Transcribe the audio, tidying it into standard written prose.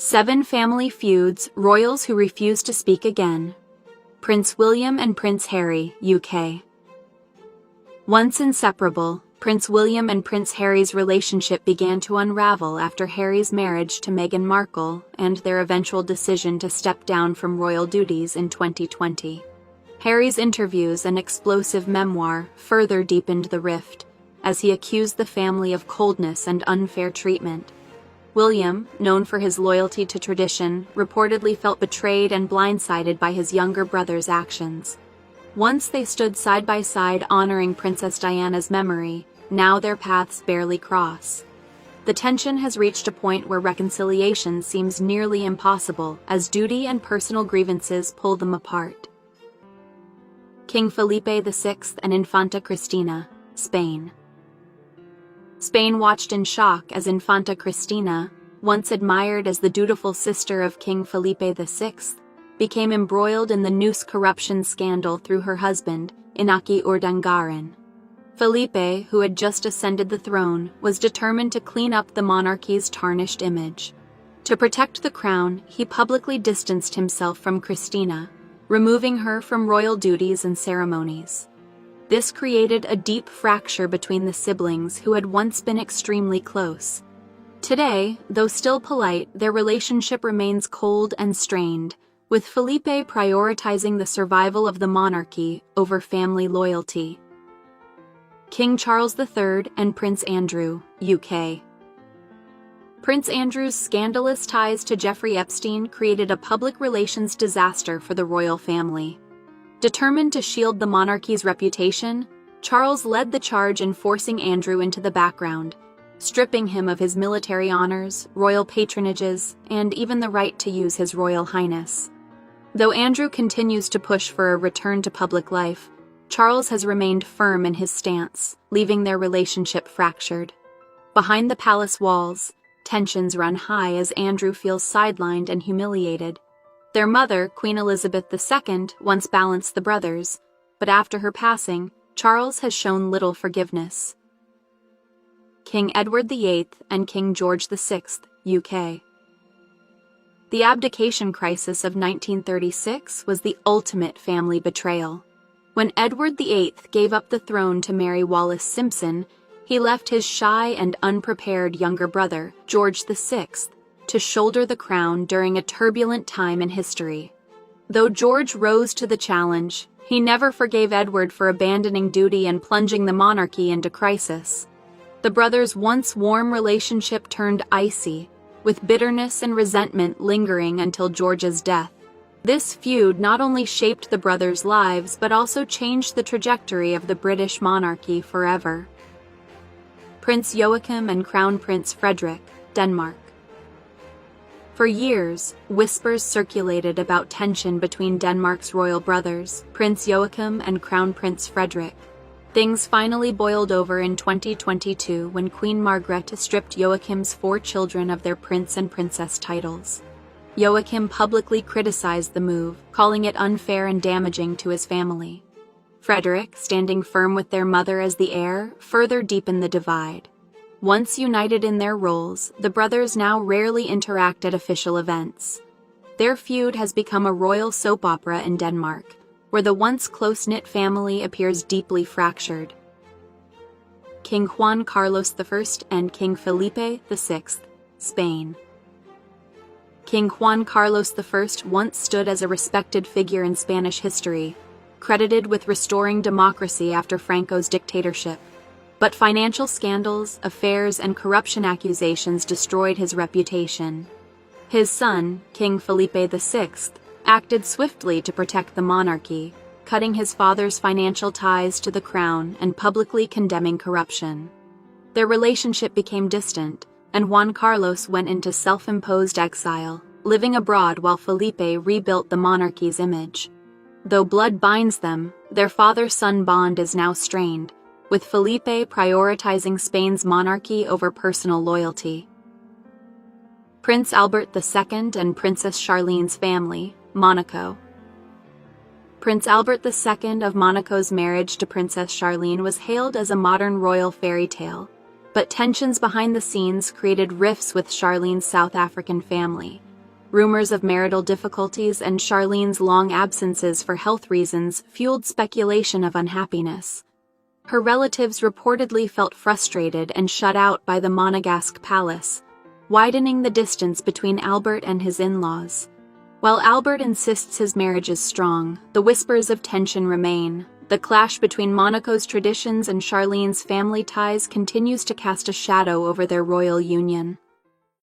7 family feuds, royals who refuse to speak again. Prince William and Prince Harry, UK. Once inseparable, Prince William and Prince Harry's relationship began to unravel after Harry's marriage to Meghan Markle and their eventual decision to step down from royal duties in 2020. Harry's interviews and explosive memoir further deepened the rift, as he accused the family of coldness and unfair treatment. William, known for his loyalty to tradition, reportedly felt betrayed and blindsided by his younger brother's actions. Once they stood side by side honoring Princess Diana's memory, now their paths barely cross. The tension has reached a point where reconciliation seems nearly impossible, as duty and personal grievances pull them apart. King Felipe VI and Infanta Cristina, Spain. Spain watched in shock as Infanta Cristina, once admired as the dutiful sister of King Felipe VI, became embroiled in the noose corruption scandal through her husband, Iñaki Urdangarin. Felipe, who had just ascended the throne, was determined to clean up the monarchy's tarnished image. To protect the crown, he publicly distanced himself from Cristina, removing her from royal duties and ceremonies. This created a deep fracture between the siblings who had once been extremely close. Today, though still polite, their relationship remains cold and strained, with Felipe prioritizing the survival of the monarchy over family loyalty. King Charles III and Prince Andrew, UK. Prince Andrew's scandalous ties to Jeffrey Epstein created a public relations disaster for the royal family. Determined to shield the monarchy's reputation, Charles led the charge in forcing Andrew into the background, stripping him of his military honors, royal patronages, and even the right to use his royal highness. Though Andrew continues to push for a return to public life, Charles has remained firm in his stance, leaving their relationship fractured. Behind the palace walls, tensions run high as Andrew feels sidelined and humiliated. Their mother, Queen Elizabeth II, once balanced the brothers, but after her passing, Charles has shown little forgiveness. King Edward VIII and King George VI, UK. The abdication crisis of 1936 was the ultimate family betrayal. When Edward VIII gave up the throne to Mary Wallis Simpson, he left his shy and unprepared younger brother, George VI, to shoulder the crown during a turbulent time in history. Though George rose to the challenge, he never forgave Edward for abandoning duty and plunging the monarchy into crisis. The brothers' once warm relationship turned icy, with bitterness and resentment lingering until George's death. This feud not only shaped the brothers' lives but also changed the trajectory of the British monarchy forever. Prince Joachim and Crown Prince Frederik, Denmark. For years, whispers circulated about tension between Denmark's royal brothers, Prince Joachim and Crown Prince Frederik. Things finally boiled over in 2022 when Queen Margrethe stripped Joachim's 4 children of their prince and princess titles. Joachim publicly criticized the move, calling it unfair and damaging to his family. Frederik, standing firm with their mother as the heir, further deepened the divide. Once united in their roles, the brothers now rarely interact at official events. Their feud has become a royal soap opera in Denmark, where the once close-knit family appears deeply fractured. King Juan Carlos I and King Felipe VI, Spain. King Juan Carlos I once stood as a respected figure in Spanish history, credited with restoring democracy after Franco's dictatorship. But financial scandals, affairs, and corruption accusations destroyed his reputation. His son, King Felipe VI, acted swiftly to protect the monarchy, cutting his father's financial ties to the crown and publicly condemning corruption. Their relationship became distant, and Juan Carlos went into self-imposed exile, living abroad while Felipe rebuilt the monarchy's image. Though blood binds them, their father-son bond is now strained, with Felipe prioritizing Spain's monarchy over personal loyalty. Prince Albert II and Princess Charlene's family, Monaco. Prince Albert II of Monaco's marriage to Princess Charlene was hailed as a modern royal fairy tale, but tensions behind the scenes created rifts with Charlene's South African family, Rumors of marital difficulties and Charlene's long absences for health reasons fueled speculation of unhappiness. Her relatives reportedly felt frustrated and shut out by the Monegasque palace, widening the distance between Albert and his in-laws. While Albert insists his marriage is strong, the whispers of tension remain. The clash between Monaco's traditions and Charlene's family ties continues to cast a shadow over their royal union.